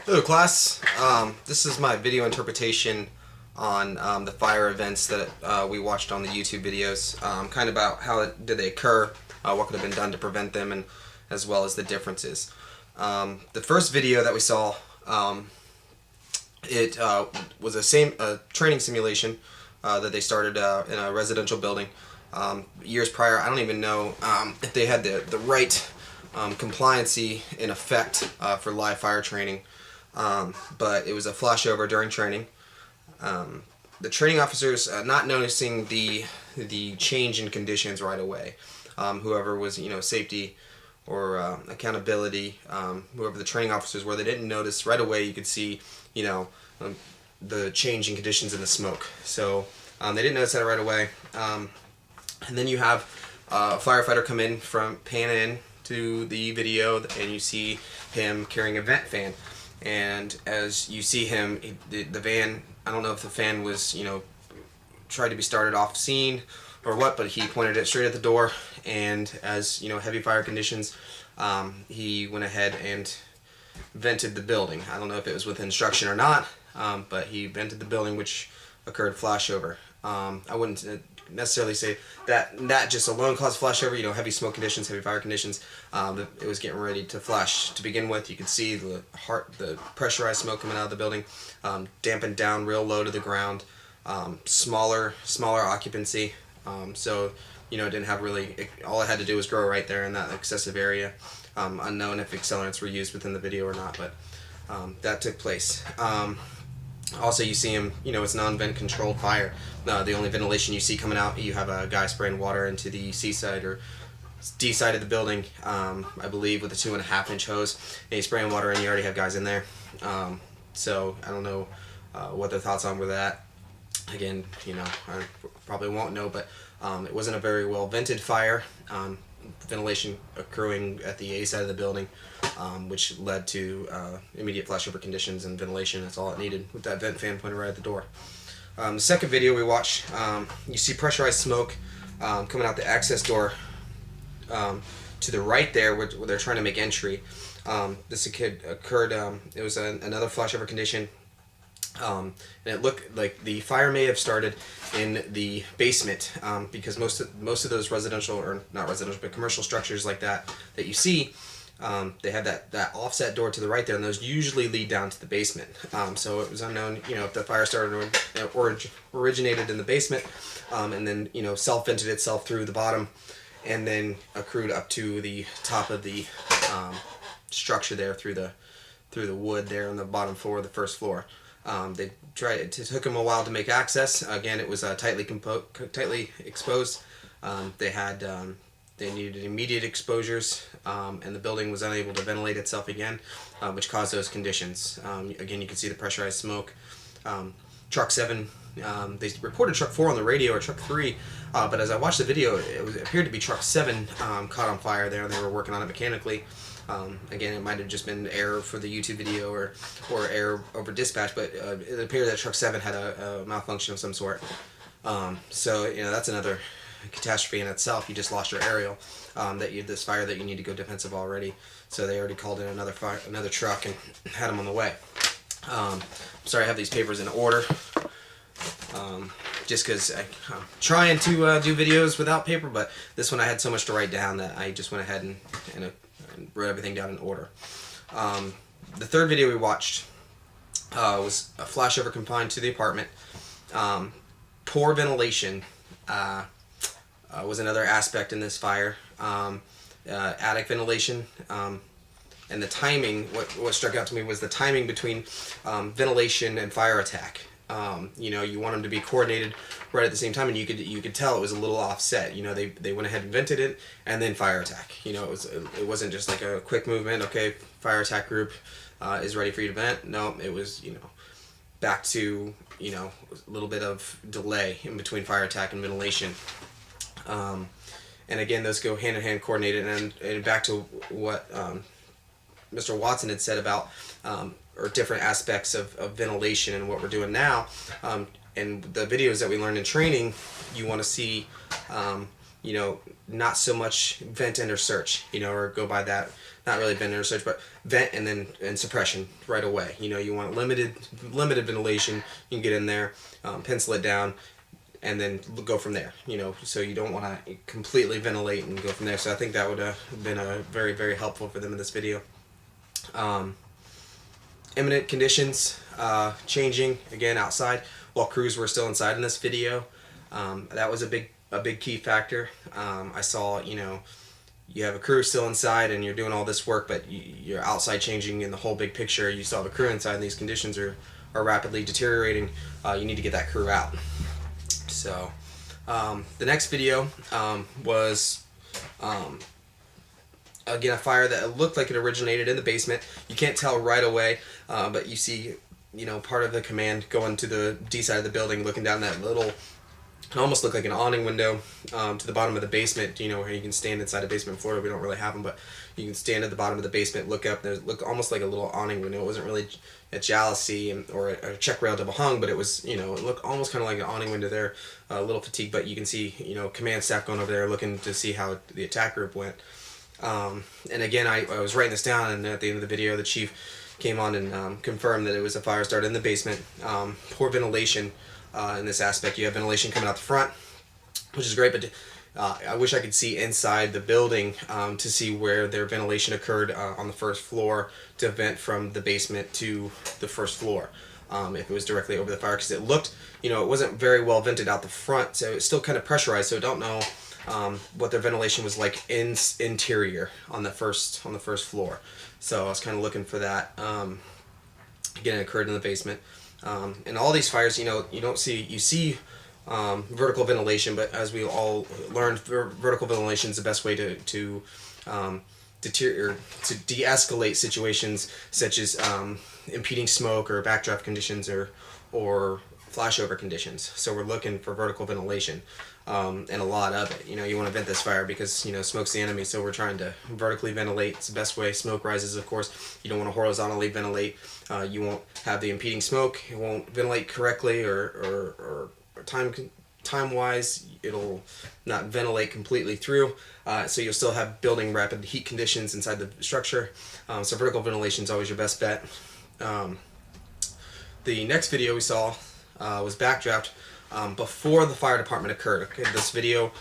Hello class, this is my video interpretation on the fire events that we watched on the YouTube videos, kind of about how did they occur, what could have been done to prevent them, and as well as the differences. The first video that we saw, it was a training simulation that they started in a residential building years prior. I don't even know if they had the right compliancy in effect for live fire training. But it was a flashover during training. The training officers not noticing the change in conditions right away. Whoever was, safety or accountability, whoever the training officers were, they didn't notice right away. You could see, the change in conditions in the smoke. So they didn't notice that right away. And then you have a firefighter come in pan in to the video, and you see him carrying a vent fan. And as you see him, the van, I don't know if the fan was, tried to be started off scene or what, but he pointed it straight at the door, and as, heavy fire conditions, he went ahead and vented the building. I don't know if it was with instruction or not, but he vented the building, which occurred flashover. I wouldn't necessarily say that just alone caused flashover. Heavy smoke conditions, heavy fire conditions. It was getting ready to flash to begin with. You could see the pressurized smoke coming out of the building, dampened down real low to the ground, smaller occupancy. So it didn't have really. All it had to do was grow right there in that excessive area. Unknown if accelerants were used within the video or not, but that took place. Also, you see him, it's non-vent controlled fire. The only ventilation you see coming out, you have a guy spraying water into the C side or D side of the building, I believe, with a 2.5-inch hose. And he's spraying water, and you already have guys in there. So I don't know what their thoughts on were that. Again, I probably won't know, but it wasn't a very well vented fire. Ventilation accruing at the A side of the building, which led to immediate flashover conditions and ventilation. That's all it needed with that vent fan pointed right at the door. The second video we watched, you see pressurized smoke coming out the access door to the right there where they're trying to make entry. This occurred, it was another flashover condition. And it looked like the fire may have started in the basement, because most of those residential, or not residential, but commercial structures like that you see, they have that offset door to the right there, and those usually lead down to the basement. So it was unknown, if the fire started or originated in the basement, and then self-vented itself through the bottom, and then accrued up to the top of the structure there through the wood there on the bottom floor of the first floor. It took them a while to make access. Again, it was tightly exposed. They needed immediate exposures, and the building was unable to ventilate itself again, which caused those conditions. Again, you can see the pressurized smoke. Truck 7, they reported Truck 4 on the radio, or Truck 3, but as I watched the video, it appeared to be Truck 7 caught on fire there, and they were working on it mechanically. Again, it might have just been error for the YouTube video or error over dispatch, but it appeared that Truck 7 had a malfunction of some sort. So that's another catastrophe in itself. You just lost your aerial. This fire that you need to go defensive already. So they already called in another truck and had them on the way. Sorry, I have these papers in order. Just because I'm trying to do videos without paper, but this one I had so much to write down that I just went ahead and wrote everything down in order. The third video we watched was a flashover confined to the apartment. Poor ventilation was another aspect in this fire. Attic ventilation, and the timing. What struck out to me was the timing between ventilation and fire attack. You want them to be coordinated right at the same time, and you could tell it was a little offset. They went ahead and vented it, and then fire attack. It wasn't just like a quick movement. Okay, fire attack group is ready for you to vent. No, it was back to a little bit of delay in between fire attack and ventilation. And again, those go hand in hand, coordinated, and back to what Mr. Watson had said about or different aspects of ventilation and what we're doing now. And the videos that we learned in training, you want to see not so much vent, enter, search, or go by that. Not really vent, enter, search, but vent and suppression right away. You want limited ventilation. You can get in there, pencil it down, and then go from there. So you don't want to completely ventilate and go from there. So I think that would have been very, very helpful for them in this video. Imminent conditions changing again outside while crews were still inside in this video. That was a big key factor. I saw, you have a crew still inside and you're doing all this work, but you're outside changing in the whole big picture. You saw the crew inside and these conditions are rapidly deteriorating. You need to get that crew out. So the next video was again a fire that looked like it originated in the basement. You can't tell right away, but you see part of the command going to the D side of the building, looking down that little, it almost looked like an awning window to the bottom of the basement, where you can stand inside a basement in Florida. We don't really have them, but you can stand at the bottom of the basement, look up, there's almost like a little awning window. It wasn't really a jalousie or a check rail double hung, but it was, it looked almost kind of like an awning window there, a little fatigued, but you can see, command staff going over there looking to see how the attack group went. And again, I was writing this down, and at the end of the video, the chief came on and confirmed that it was a fire started in the basement. Poor ventilation in this aspect. You have ventilation coming out the front, which is great, but I wish I could see inside the building to see where their ventilation occurred on the first floor to vent from the basement to the first floor. If it was directly over the fire, because it looked, it wasn't very well vented out the front, so it's still kind of pressurized. So I don't know what their ventilation was like interior on the first floor. So I was kind of looking for that. Again, it occurred in the basement. And all these fires, you see vertical ventilation, but as we all learned, vertical ventilation is the best way to de-escalate situations such as impeding smoke or backdraft conditions or flashover conditions. So we're looking for vertical ventilation, and a lot of it. You want to vent this fire because smoke's the enemy, so we're trying to vertically ventilate. It's the best way. Smoke rises, of course. You don't want to horizontally ventilate. You won't have the impeding smoke. It won't ventilate correctly, or time-wise, it'll not ventilate completely through. So you'll still have building rapid heat conditions inside the structure. So vertical ventilation is always your best bet. The next video we saw was backdraft before the fire department occurred. Okay, this video,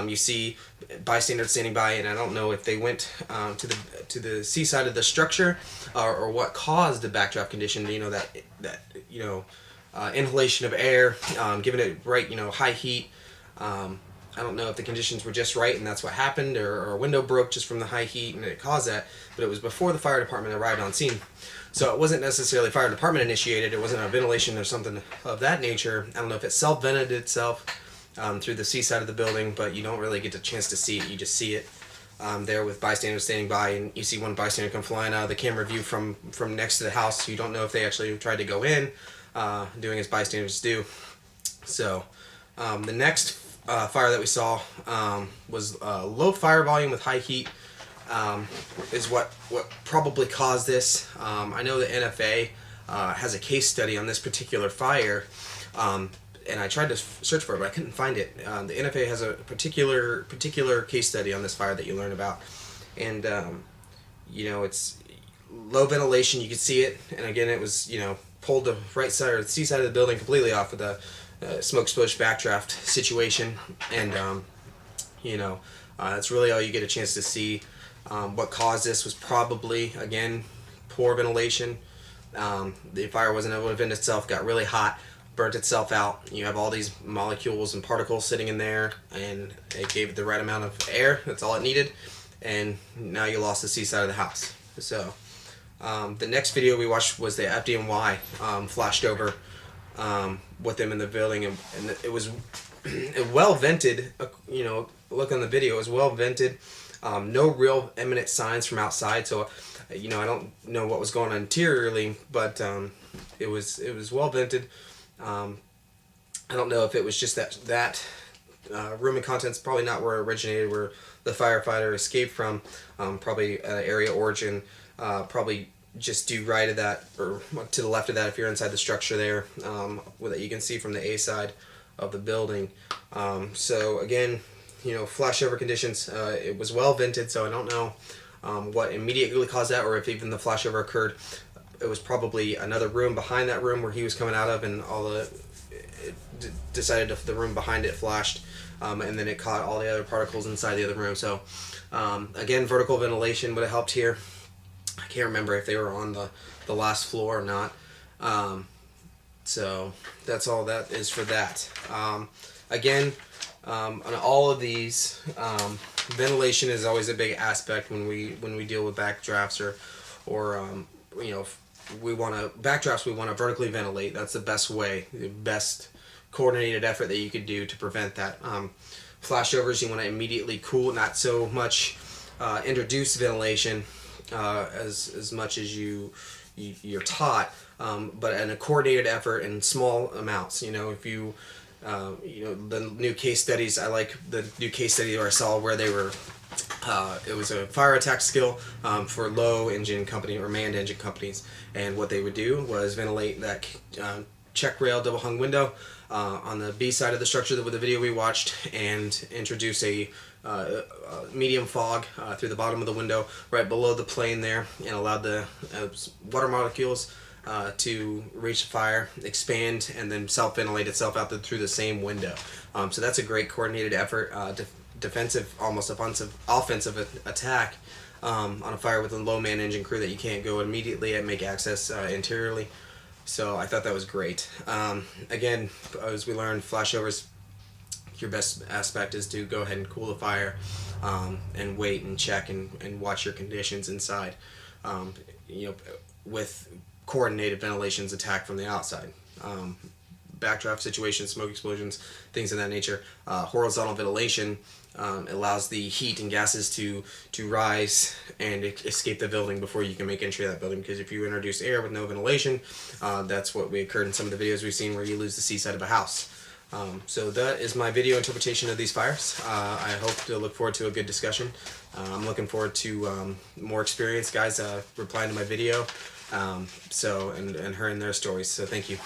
you see bystanders standing by, and I don't know if they went to the C side of the structure or what caused the backdraft condition. That inhalation of air, giving it right, high heat. I don't know if the conditions were just right and that's what happened, or a window broke just from the high heat and it caused that, but it was before the fire department arrived on scene. So it wasn't necessarily fire department initiated, it wasn't a ventilation or something of that nature. I don't know if it self-vented itself through the C side of the building, but you don't really get a chance to see it, you just see it there with bystanders standing by, and you see one bystander come flying out of the camera view from next to the house. You don't know if they actually tried to go in, doing as bystanders do. So the next fire that we saw was low fire volume with high heat, is what probably caused this. I know the NFA has a case study on this particular fire, and I tried to search for it, but I couldn't find it. The NFA has a particular case study on this fire that you learn about, and it's low ventilation. You could see it, and again, it was pulled the right side or the C side of the building completely off with a smoke exposed backdraft situation, and that's really all you get a chance to see. What caused this was probably, again, poor ventilation. The fire wasn't able to vent itself, got really hot, burnt itself out. You have all these molecules and particles sitting in there, and it gave it the right amount of air. That's all it needed, and now you lost the C side of the house. So the next video we watched was the FDNY flashed over with them in the building, and it was well vented. Look on the video, it was well vented. No real imminent signs from outside, so I don't know what was going on interiorly, but it was well vented. I don't know if it was just that room and contents, probably not where it originated, where the firefighter escaped from. Probably area origin, probably just due right of that, or to the left of that if you're inside the structure there, that you can see from the A side of the building. So again, flashover conditions. It was well vented, so I don't know what immediately caused that, or if even the flashover occurred. It was probably another room behind that room where he was coming out of, and decided the room behind it flashed, and then it caught all the other particles inside the other room. So again, vertical ventilation would have helped here. I can't remember if they were on the last floor or not. So that's all that is for that. Again, on all of these, ventilation is always a big aspect when we deal with backdrafts, or we want to backdrafts. We want to vertically ventilate. That's the best way, the best coordinated effort that you could do to prevent that. Flashovers, you want to immediately cool, not so much introduce ventilation as much as you're taught, but in a coordinated effort in small amounts. If you the new case studies, I like the new case study where I saw where they were. It was a fire attack skill for low engine company or manned engine companies, and what they would do was ventilate that check rail double hung window on the B side of the structure with the video we watched, and introduce a medium fog through the bottom of the window right below the plane there, and allowed the water molecules to reach the fire, expand, and then self-ventilate itself out through the same window. So that's a great coordinated effort, defensive, almost offensive attack on a fire with a low man engine crew that you can't go immediately and make access interiorly. So I thought that was great. Again, as we learned, flashovers, your best aspect is to go ahead and cool the fire, and wait and check and watch your conditions inside, with coordinated ventilation's attack from the outside. Backdraft situations, smoke explosions, things of that nature. Horizontal ventilation allows the heat and gases to rise and escape the building before you can make entry to that building, because if you introduce air with no ventilation, that's what occurred in some of the videos we've seen where you lose the seaside of a house. So that is my video interpretation of these fires. I hope to look forward to a good discussion. I'm looking forward to more experienced guys replying to my video, and hearing their stories. So thank you.